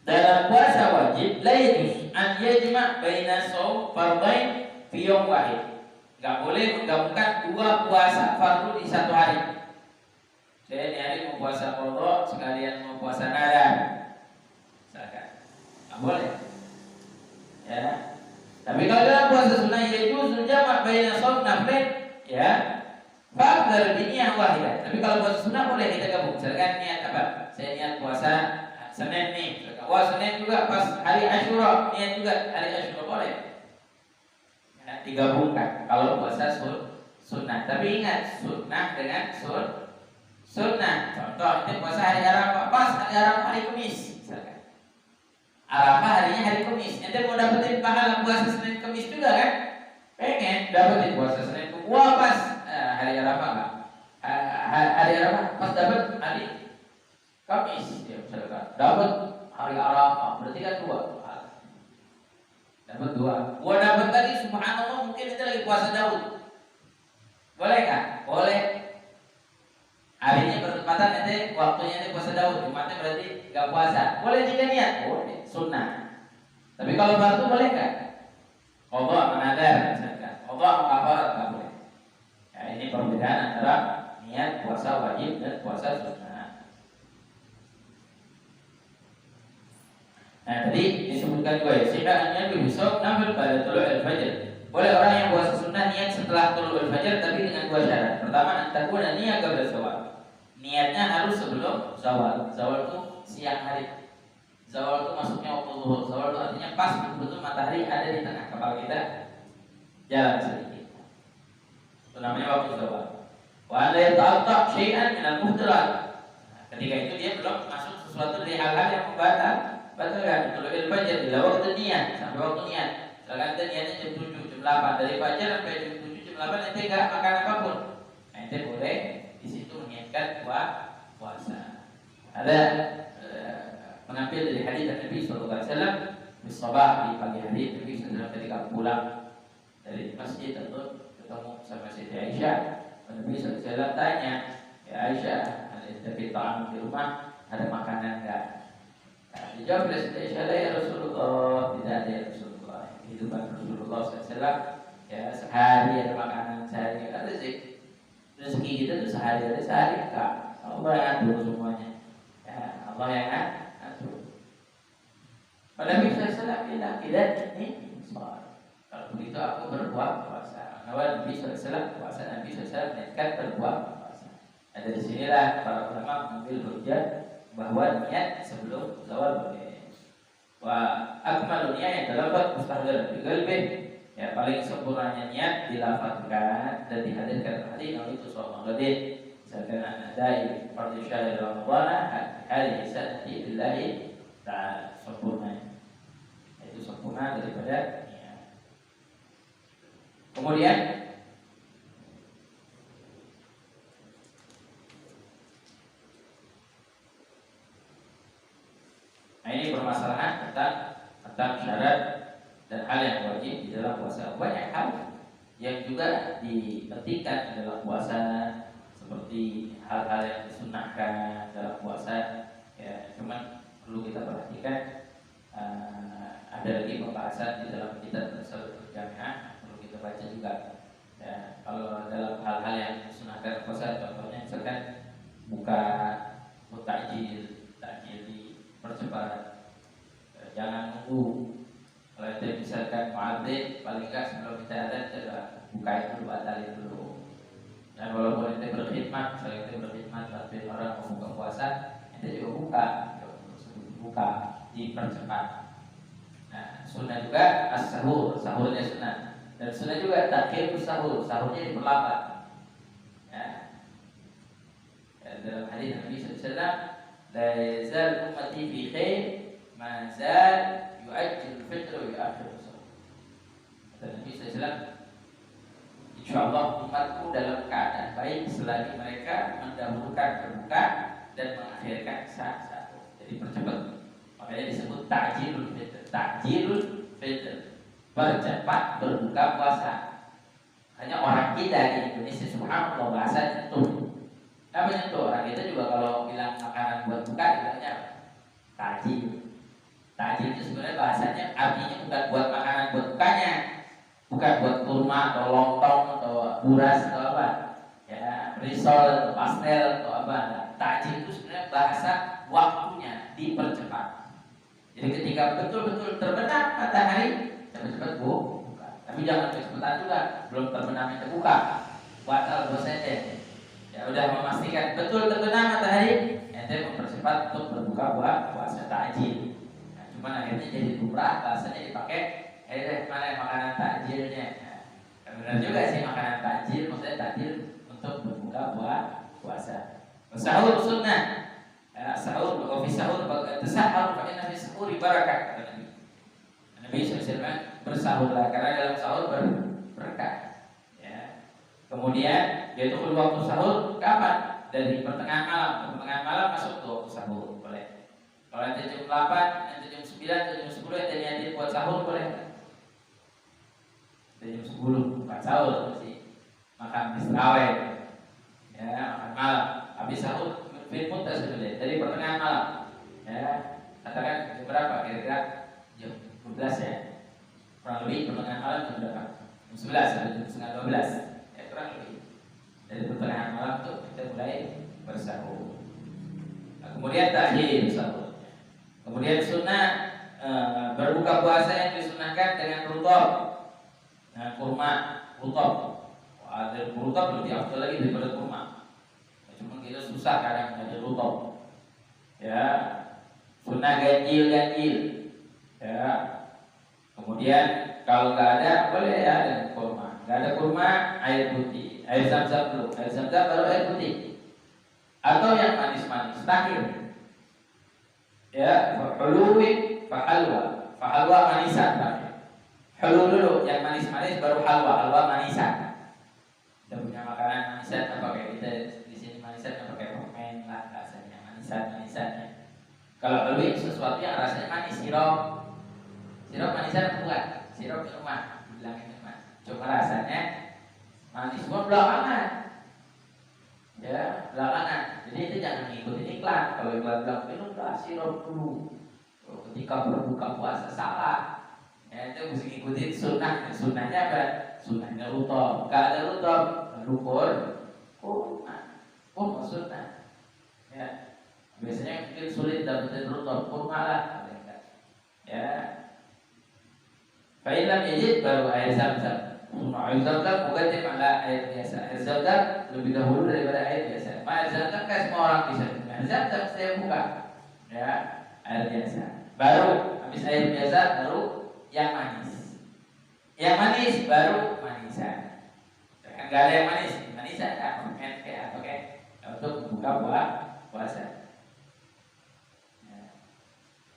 Dalam puasa wajib, la yajuzu an yajma' baina shaum fardhain fi yawm wahid. Gak boleh menggabungkan dua puasa fardu di satu hari. Saya ini hari mau puasa qadha sekalian mau puasa nadar. Misalkan. Enggak boleh. Ya. Tapi kalau dalam puasa sunnah yajuz jama' baina shaum naflin, ya. Fa'dhar bi niyyah wahidah. Tapi kalau puasa sunnah boleh kita gabung. Misalkan niat apa? Saya niat puasa Senin nih. Wah, Senin juga pas hari Asyura, niat juga hari Asyura boleh. Ya, digabungkan kalau puasa sunnah. Tapi ingat sunnah dengan sunnah. Contoh, ini puasa hari Arafah, pas hari Arafah hari Kamis, misalkan. Arafah harinya hari Kamis. Ente mau dapetin pahala puasa Senin Kamis juga kan? Pengen dapetin puasa Senin Kamis. Wah pas hari Arafah enggak? Hari Arafah pas dapat hari Kamis, ya misalkan. Dapat hari Arafah, berarti kan dua. Dapat dua. Gua dapat tadi subhanallah mungkin kita lagi puasa Daud. Boleh enggak? Boleh. Harinya bertepatan nanti waktunya nanti puasa Daud, Jumatnya berarti gak puasa. Boleh jika niat, boleh, sunnah. Tapi kalau fardu boleh gak? Qadha menadar, misalkan. Qadha kafarat gak boleh. Ya, ini perbedaan antara niat puasa wajib dan puasa sunnah. Nah, tadi disebutkan gue, sehingga lebih besok nafil pada tulu al-fajr. Boleh orang yang puasa sunnah niat setelah tulu al-fajr, tapi dengan dua syarat. Pertama, antakuna niat qabla zawal. Niatnya harus sebelum zawal. Zawal itu siang hari. Zawal itu masuknya waktu zuhur. Zawal itu artinya pas betul-betul matahari ada di tengah kepala kita. Jalan sedikit. Itu namanya waktu zawal. Wa anda yata'atta' syai'an minal muhdarat. Ketika itu dia belum masuk sesuatu dari hal-hal yang batalkan tulu'il fajr ila waktu niat, sampai waktu niat. Misalkan niatnya jam 7, jam 8, dari fajar sampai jam 7, jam 8 nanti enggak makan apapun. Nah, itu boleh di situ mengingatkan puasa. Ada mengambil dari hadis Nabi sallallahu alaihi wasallam di sabah di pagi hari Nabi sallallahu ketika pulang dari masjid atau ketemu sama Siti Aisyah, Nabi sallallahu alaihi wasallam tanya, "Ya Aisyah, ada ta'am di rumah, ada makanan enggak?" Nah, dijawab oleh Siti Aisyah, "Ya Rasulullah, tidak ada ya Rasulullah. Kehidupan Rasulullah SAW ya sehari ada makanan, sehari ada rezeki kita tuh sehari ada sehari enggak. Allah yang atur semuanya. Ya, Allah yang atur." Pada Nabi SAW bilang, "Tidak ini soal. Kalau begitu aku berbuat puasa." Karena Nabi SAW puasa, Nabi SAW niatkan berbuat puasa. Nah, dari sinilah para ulama mengambil hujjah bahwa niat sebelum zawal boleh. Wa akmalu niat yang terdapat mustahil di qalbi, ya paling sempurnanya niat dilafazkan dan dihadirkan hadis Nabi itu sallallahu alaihi. Misalkan anadai fardhu syahr Ramadan hadis sanati billahi ta'ala, sempurna. Itu sempurna daripada niat. Kemudian ini permasalahan tentang syarat dan hal yang wajib di dalam puasa. Banyak hal yang juga dipentingkan dalam puasa, seperti hal-hal yang disunahkan dalam puasa. Ya, cuman perlu kita perhatikan ada lagi pembahasan di dalam kitab Tasawwuf Jami'ah, perlu kita baca juga. Ya, kalau dalam hal-hal yang disunahkan puasa, contohnya misalkan buka takjil dipercepat, jangan nunggu. Kalau itu misalkan muadzin, paling enggak sebelum kita ada coba buka itu dulu, batalin dulu. Dan walaupun itu berkhidmat, misalnya itu berkhidmat bantuin orang membuka puasa, itu juga buka dipercepat. Nah, sunnah juga as-sahur, sahurnya sunnah. Dan sunnah juga takhir sahur, sahurnya diperlambat. Ya. Dalam hadis Nabi SAW, la yazal ummati fi khair ma zal yu'ajjil fitr wa yu'akhir sahur. Kata Nabi SAW, insyaallah umatku dalam keadaan baik selagi mereka mendahulukan berbuka dan mengakhirkan sahur. Jadi percepat. Makanya disebut ta'jilul fitr. Ta'jilul fitr, percepat berbuka puasa. Hanya orang kita di Indonesia subhanallah bahasanya itu. Namanya tuh orang kita juga kalau bilang makanan buat buka bilangnya takjil. Takjil itu sebenarnya bahasanya artinya bukan buat makanan buat bukanya, bukan buat kurma atau lontong atau buras atau apa, ya risol atau pastel atau apa. Takjil itu sebenarnya bahasa waktunya dipercepat. Jadi ketika betul-betul terbenam matahari, cepat-cepat buka. Tapi jangan kecepatan juga, belum terbenam itu buka, batal puasanya. Ya udah memastikan betul terbenam matahari, ente mempercepat untuk berbuka puasa takjil. Nah, cuman akhirnya jadi lumrah bahasanya dipakai, mana makanan takjilnya. Nah, benar juga sih makanan takjil, maksudnya takjil untuk berbuka puasa. Sahur sunnah. Ya, sahur, kopi sahur, tasahur, pakai nabi sahur barakah. Nabi SAW bersahurlah karena dalam sahur berkah. Ya. Kemudian yaitu waktu sahur kapan? Dari pertengahan malam. Pertengahan malam masuk ke waktu sahur boleh. Kalau nanti jam 8, nanti jam 9, nanti jam 10 nanti niatin buat sahur boleh. Nanti jam 10 bukan sahur sih, makan istirahat. Ya, makan malam. Habis sahur pun tak sudah dari pertengahan malam. Ya, katakan jam berapa? Kira-kira jam 12 ya. Kurang lebih pertengahan malam jam berapa? Jam 11 atau jam setengah 12. Ya, kurang lebih. Dari pertengahan malam tuh kita mulai bersahur. Nah, kemudian takhir sahur. Kemudian sunnah berbuka puasa yang disunahkan dengan rutop. Nah, kurma rutop. Wah, ada rutop lebih afdal lagi daripada kurma. Cuma kita susah kadang ada rutop. Ya, sunnah ganjil. Ya. Kemudian kalau nggak ada boleh ya ada kurma. Nggak ada kurma, air putih, air zam-zam dulu, air zam-zam baru air putih. Atau yang manis-manis, takhir. Ya, huluwi fahalwa. Fahalwa manisan Pak. Hulu dulu yang manis-manis baru halwa. Halwa manisan. Kita punya makanan manisan apa kayak kita di sini manisan apa kayak permen lah rasanya manisannya. Kalau hulu sesuatu yang rasanya manis, sirup manisan bukan, sirup minuman, bilangin minuman. Cuma rasanya manis pun belakangan, ya belakangan. Jadi itu jangan ngikutin iklan. Kalau iklan bilang minumlah sirup dulu, ketika berbuka puasa salah. Ya itu mesti ngikutin sunnah. Sunnahnya apa? Sunnahnya rutop. Gak ada rutop, lukur, sunnah. Ya biasanya mungkin sulit dapetin rutop, kurma lah. Ya. Fa'ilam yajid baru air zam-zam. Air zam-zam bukan cuma air biasa. Air zam-zam lebih dahulu daripada air biasa. Air zam-zam kan semua orang bisa. Air zam-zam saya buka. Ya, air biasa. Baru habis air biasa baru yang manis. Yang manis baru manisan. Enggak ada yang manis. Manisan kayak apa kayak untuk buka puasa.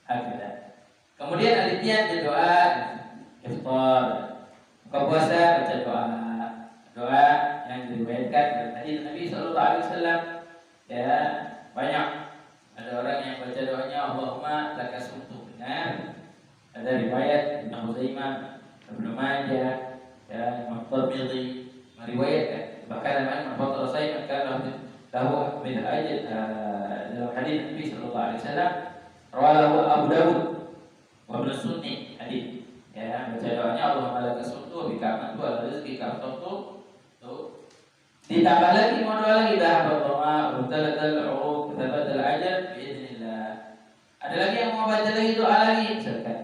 Ya. Kemudian alitian doa iftar. Buka puasa baca doa yang diriwayatkan dari hadis Nabi sallallahu alaihi wasallam. Ya, banyak ada orang yang baca doanya Allahumma lakas sumtu. Benar. Ada riwayat Ibnu Huzaimah, Ibnu Majah, ya Imam Tirmidzi meriwayatkan. Bahkan Imam Bukhari sayyi'kan lahu min ajal dalam hadis Nabi sallallahu alaihi wasallam rawahu Abu Dawud wa Ibnu Sunni hadis. Ya, baca doanya Allahumma lakas sumtu bika amantu ala rizqika aftartu. Tuh. Ditambah lagi mau doa lagi dah berdoa ubtalatal uruq thabatal ajal biidznillah. Ada lagi yang mau baca lagi doa lagi misalkan.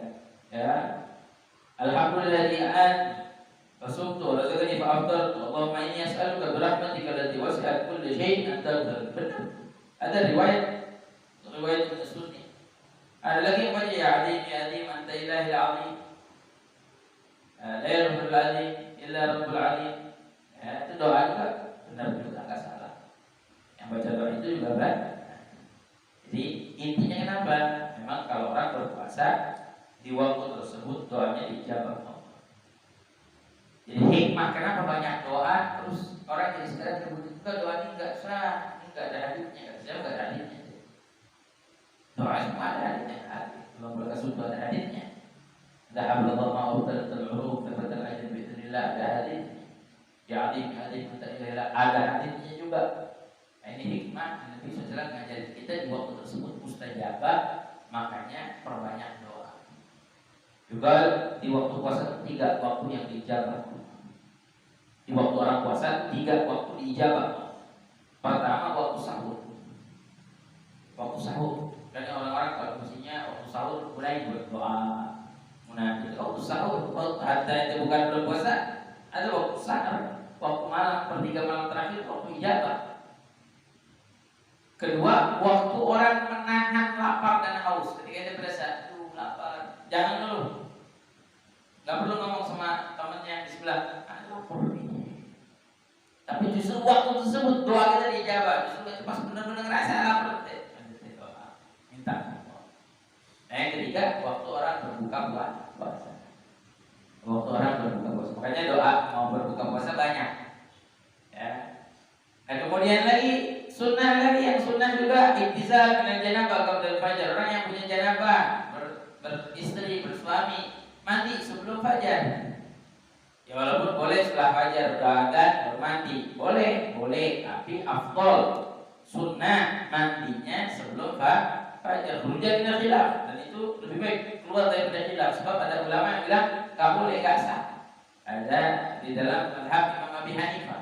Ya. Alhamdulilladzi an fasumtu razaqani fa aftartu. Allahumma inni as'aluka bi rahmatika allati wasi'at kulli syai'in an taghfir. Benar. Ada riwayat Ibnu Sunni. Ada lagi yang baca ya azim anta ilahil azim. La ilaha illa rabbul alim. Ya, itu doa juga benar juga enggak salah. Yang baca doa itu juga benar. Jadi intinya kenapa? Memang kalau orang berpuasa di waktu tersebut doanya dijawab Allah. Jadi hikmah kenapa banyak doa terus orang jadi sekarang terbuka doa ini enggak sah, ini enggak ada hadisnya, enggak ada hadisnya. Doa semua ada hadisnya, belum berkasut ada hadisnya. La hablillah ma'utatul uruf tabatal ajr biidznillah ada hadisnya. Ya alim ada hadisnya juga. Nah, ini hikmah Nabi SAW ngajarin kita di waktu tersebut mustajabah, makanya perbanyak doa. Juga di waktu puasa 3 waktu yang diijabah. Di waktu orang puasa 3 waktu diijabah. Pertama waktu sahur. Waktu sahur. Dan orang-orang kalau mestinya waktu sahur mulai berdoa. Munajat. Waktu sahur, waktu hatta itu bukan berpuasa, ada waktu sahur, waktu malam, 1/3 malam terakhir waktu ijabah. Kedua, waktu orang menahan lapar dan haus. Ketika dia berasa, lapar, jangan dulu. Gak perlu ngomong sama temannya di sebelah, lapar ini. Tapi justru waktu tersebut doa kita dijawab. Justru pas benar-benar ngerasa lapar, minta. Nah, yang ketiga, waktu orang berbuka puasa. Waktu orang berbuka puasa. Makanya doa mau berbuka puasa banyak. Ya. Nah, kemudian lagi sunnah lagi yang sunnah juga iktizal minal janabah qabla fajar. Orang yang punya janabah beristri, bersuami, mandi sebelum fajar. Ya walaupun boleh setelah fajar udah adzan baru mandi. Boleh, tapi afdal sunnah mandinya sebelum fajar. Hujan minal khilaf, dan itu lebih baik keluar daripada khilaf. Sebab ada ulama yang bilang enggak boleh, enggak sah. Ada di dalam mazhab Imam Abi Hanifah.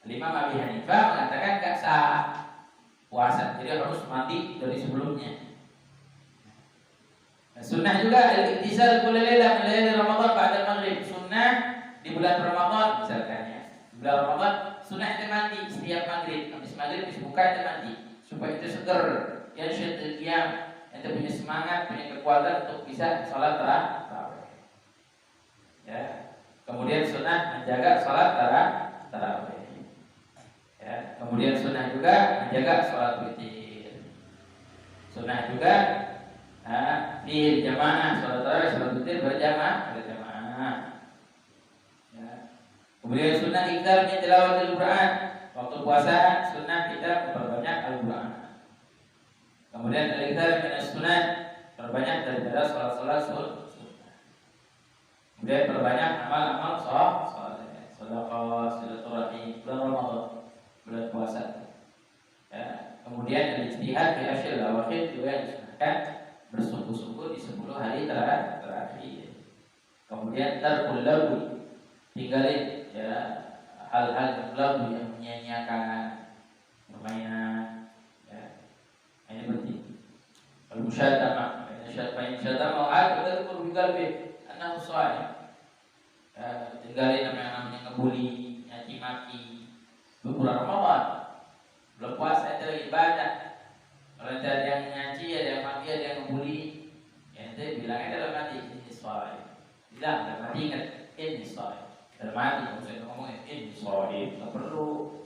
Imam Abi Hanifah mengatakan enggak sah puasa, jadi harus mandi dari sebelumnya. Nah, sunnah juga al-iktisal kullu lailah min laili Ramadan ba'da maghrib. Sunnah di bulan Ramadan misalkan ya. Di bulan Ramadan sunnah itu mandi setiap maghrib. Habis maghrib buka itu mandi supaya itu seger, ya syaitan qiyam, itu punya semangat, punya kekuatan untuk bisa salat tarawih. Ya. Kemudian sunnah menjaga salat tarawih. Ya, kemudian sunnah juga menjaga sholat witir. Sunnah juga di jamaah, sholat tarawih, sholat witir berjamaah. Ya. Kemudian sunnah ikrar min tilawatil Quran. Waktu puasa sunnah kita memperbanyak Al-Quran. Kemudian al-ikrar min as-sunnah, perbanyak daripada sholat-sholat sunnah. Kemudian perbanyak amal-amal saleh, sedekah, silaturahmi, bulan Ramadan, bulan puasa. Ya. Kemudian ijtihad fi asyril awakhir juga disunahkan bersungguh-sungguh di 10 hari terakhir. Kemudian tarkul lagwi, tinggalin ya hal-hal lagu yang menyia-nyiakan permainan, ya. Ini penting. Kalau musyadamah, musyadamah ada berbigalbe anak usaha. Tinggalin namanya ngebully, nyaci maki. Bulan Ramadan, belum puasa itu lagi ibadah. Kalau ada yang nyaci, ada yang maki, ada yang ngebully, ya itu bilangnya dalam hati ini soal. Bilang dalam hati ingat ini soal. Dalam hati saya ngomongin ini soal, nggak perlu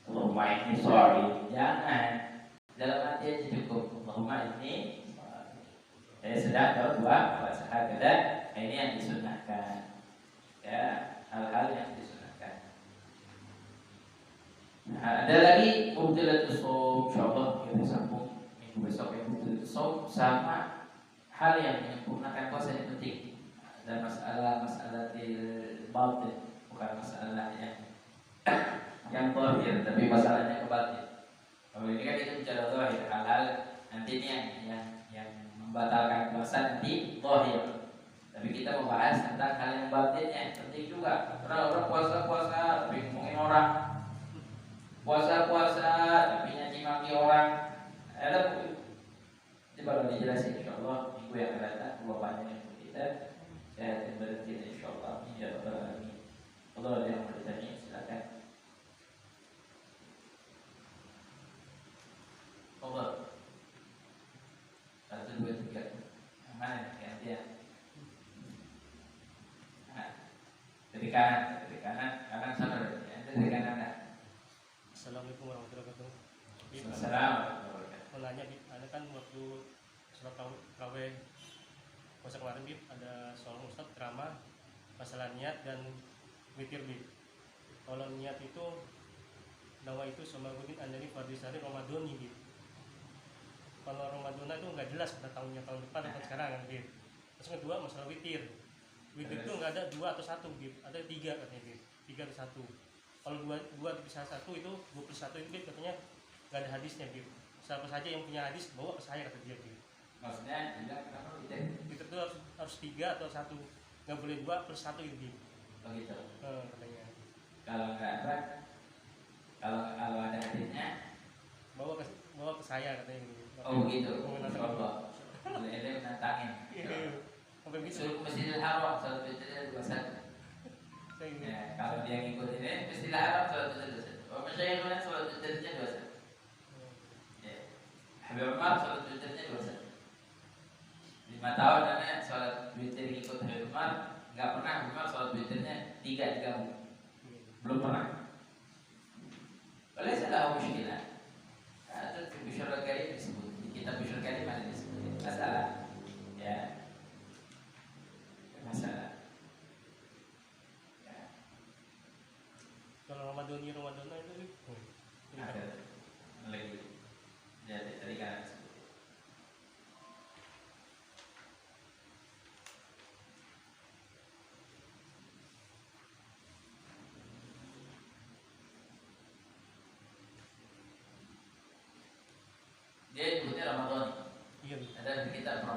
rumah ini soal, jangan. Dalam hati aja cukup rumah ini. Saya sedang tahu dua puasa kada, ini yang disunahkan. Ya, hal-hal yang disunahkan. Nah, ada lagi mubtilatus shaum, insyaallah kita sambung minggu besok ya. Mubtilatus shaum sama hal yang menyempurnakan puasa yang penting. Ada masalah batin, bukan masalah yang zahir, tapi masalahnya ke batin. Kalau ini kan kita bicara zahir, hal-hal nanti ini yang membatalkan puasa nanti zahir. Tapi kita membahas tentang hal yang batinnya, penting juga. Karena orang puasa tapi ngomongin orang, puasa tapi nyaci maki orang. Ada coba dijelasin insyaallah minggu yang akan datang bapaknya yang kita sehat dan berhenti insyaallah. Ya rabbal alamin. Allah yang bertanya silakan. Allah. 1 2 3. Yang mana gantian? Dari kanan sana berarti. Dari kanan dah. Assalamualaikum warahmatullahi wabarakatuh. Assalamualaikum. Mau nanya, Bib, ada kan waktu sholat tarawih puasa kemarin, Bib, ada seorang ustaz ceramah masalah niat dan witir, Bib. Kalau niat itu nawa itu Somaruddin Andani Fardisari Ramadhani, Bib. Kalau Ramadan itu nggak jelas pada tahun depan atau sekarang, Bib. Terus kedua masalah witir. Witir itu nggak ada 2 atau 1, Bib. Ada 3 katanya, Bib. 3 atau 1. Kalau 2 bisa 1 itu 21 itu, Bib, katanya nggak ada hadisnya, Bib. Siapa saja yang punya hadis bawa ke saya, kata dia, Bib. Maksudnya bilang kenapa witir? Witir itu harus 3 atau 1, nggak boleh 2 plus 1 itu, Bib. Begitu. Katanya. Kalau nggak ada, kalau ada hadisnya, bawa ke saya, katanya, Bib. oh begitu. Menantang. Insyaallah. Boleh menantangin. Sampai begitu. Suruh ke Masjidil Haram salat witirnya 21. Ya, kalau dia ngikut ini Masjidil Haram salat witirnya 21. Oh, masyayikhnya salat witirnya 21. Ya. Habib Umar salat witirnya 21. 5 tahun namanya salat witir ngikut Habib Umar, enggak pernah Habib Umar salat witirnya 3 digabung. Belum pernah. Oleh salah muskilah. Ada Bishrul Karim disebut. Di kitab Bishrul Karim ada disebut. Masalah. Ya. Masalah. Ya. Kalau Ramadan itu, Ada lagi. Jadi tadi kan disebut. Dia nyebutnya Ramadan. iya, Bib. Ada di kitab